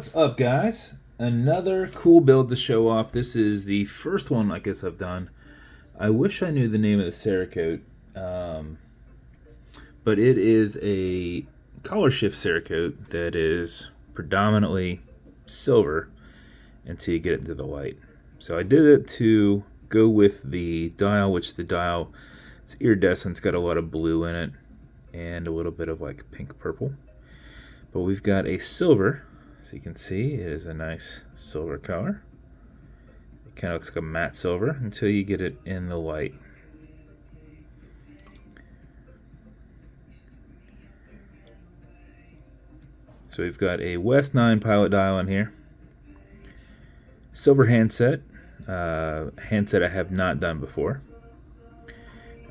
What's up, guys? Another cool build to show off. This is the first one I guess I've done. I wish I knew the name of the Cerakote, but it is a collar shift Cerakote that is predominantly silver until you get it into the light. So I did it to go with the dial, which the dial, it's iridescent, it's got a lot of blue in it and a little bit of like pink purple. But we've got a silver. So you can see it is a nice silver color. It kind of looks like a matte silver until you get it in the light. So we've got a West 9 pilot dial in here. Silver handset. Handset I have not done before.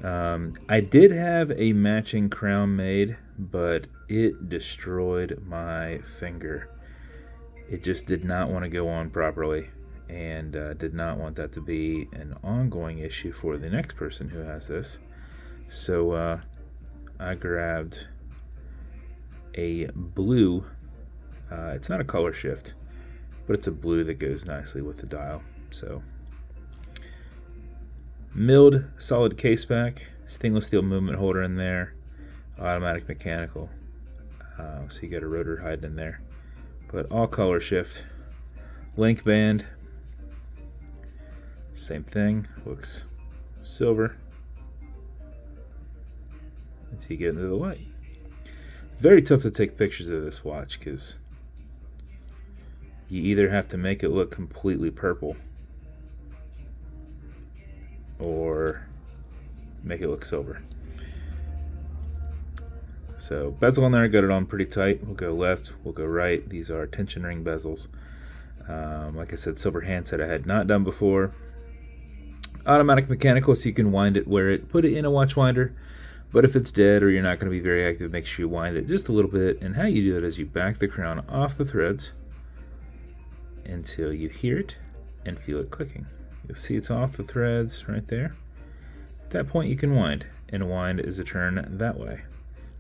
I did have a matching crown made, but it destroyed my finger. It just did not want to go on properly, and did not want that to be an ongoing issue for the next person who has this. So I grabbed a blue, it's not a color shift, but it's a blue that goes nicely with the dial. So milled solid caseback, stainless steel movement holder in there, automatic mechanical, so you got a rotor hiding in there. But all color shift, link band, same thing, looks silver until you get into the light. Very tough to take pictures of this watch because you either have to make it look completely purple or make it look silver. So bezel on there, got it on pretty tight. We'll go left, we'll go right. These are tension ring bezels. Like I said, silver handset I had not done before. Automatic mechanical, so you can wind it, wear it, put it in a watch winder. But if it's dead or you're not going to be very active, make sure you wind it just a little bit. And how you do that is you back the crown off the threads until you hear it and feel it clicking. You'll see it's off the threads right there. At that point you can wind, and wind is a turn that way.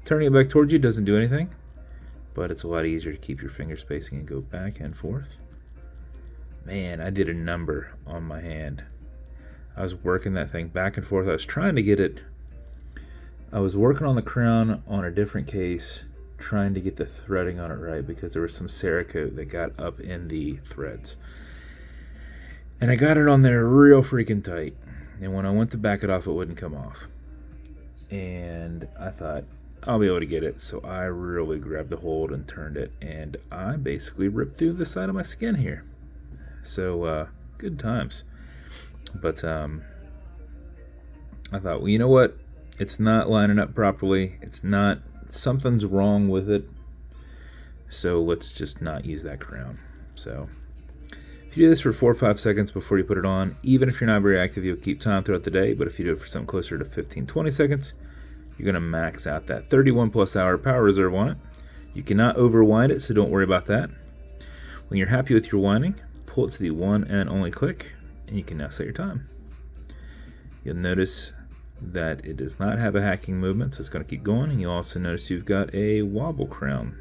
Turning it back towards you doesn't do anything, but it's a lot easier to keep your finger spacing and go back and forth. Man, I did a number on my hand. I was working that thing back and forth. I was trying to get it. I was working on the crown on a different case, trying to get the threading on it right because there was some Cerakote that got up in the threads. And I got it on there real freaking tight. And when I went to back it off, it wouldn't come off. And I thought, I'll be able to get it. So I really grabbed the hold and turned it. And I basically ripped through the side of my skin here. So good times. But I thought, well, you know what? It's not lining up properly. It's not, something's wrong with it. So let's just not use that crown. So if you do this for 4 or 5 seconds before you put it on, even if you're not very active, you'll keep time throughout the day. But if you do it for something closer to 15, 20 seconds, you're going to max out that 31 plus hour power reserve on it. You cannot overwind it, so don't worry about that. When you're happy with your winding, pull it to the one and only click, and you can now set your time. You'll notice that it does not have a hacking movement, so it's going to keep going. And you'll also notice you've got a wobble crown.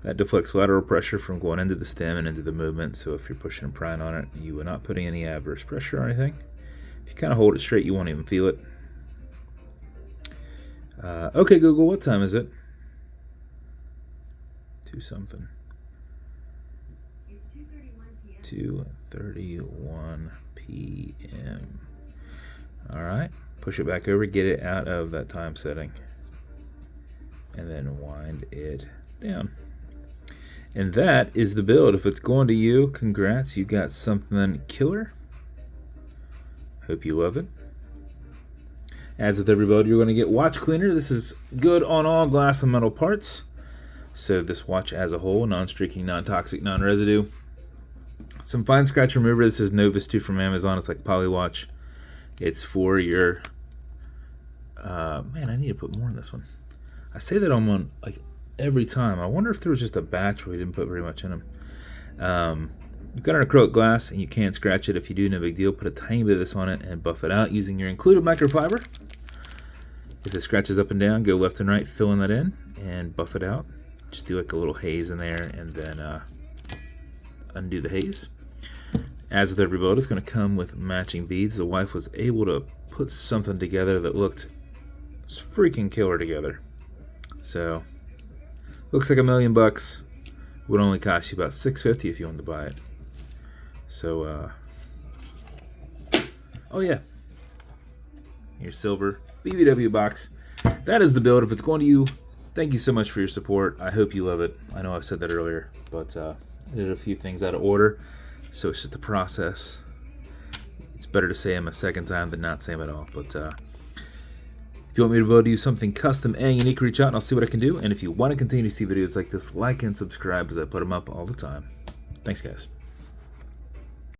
That deflects lateral pressure from going into the stem and into the movement, so if you're pushing and prying on it, you are not putting any adverse pressure or anything. If you kind of hold it straight, you won't even feel it. Okay, Google, what time is it? 2 something. It's 2:31 p.m. 2:31 p.m. All right, push it back over, get it out of that time setting, and then wind it down. And that is the build. If it's going to you, congrats, you got something killer. Hope you love it. As with every build, you're going to get watch cleaner. This is good on all glass and metal parts. So this watch as a whole, non-streaking, non-toxic, non-residue. Some fine scratch remover. This is Novus 2 from Amazon. It's like Polywatch. It's for your... man, I need to put more in this one. I say that on like every time. I wonder if there was just a batch where we didn't put very much in them. You've got an acrylic glass, and you can't scratch it. If you do, no big deal. Put a tiny bit of this on it and buff it out using your included microfiber. If it scratches up and down, go left and right, filling that in, and buff it out. Just do like a little haze in there, and then undo the haze. As with every boat, it's going to come with matching beads. The wife was able to put something together that looked freaking killer together. So, looks like $1 million. Would only cost you about $650 if you wanted to buy it. So, oh yeah, your silver BBW box. That is the build. If it's going to you, thank you so much for your support. I hope you love it. I know I've said that earlier, but I did a few things out of order, so it's just a process. It's better to say them a second time than not say them at all. But if you want me to build you something custom and unique, reach out and I'll see what I can do. And if you want to continue to see videos like this, like and subscribe, as I put them up all the time. Thanks, guys.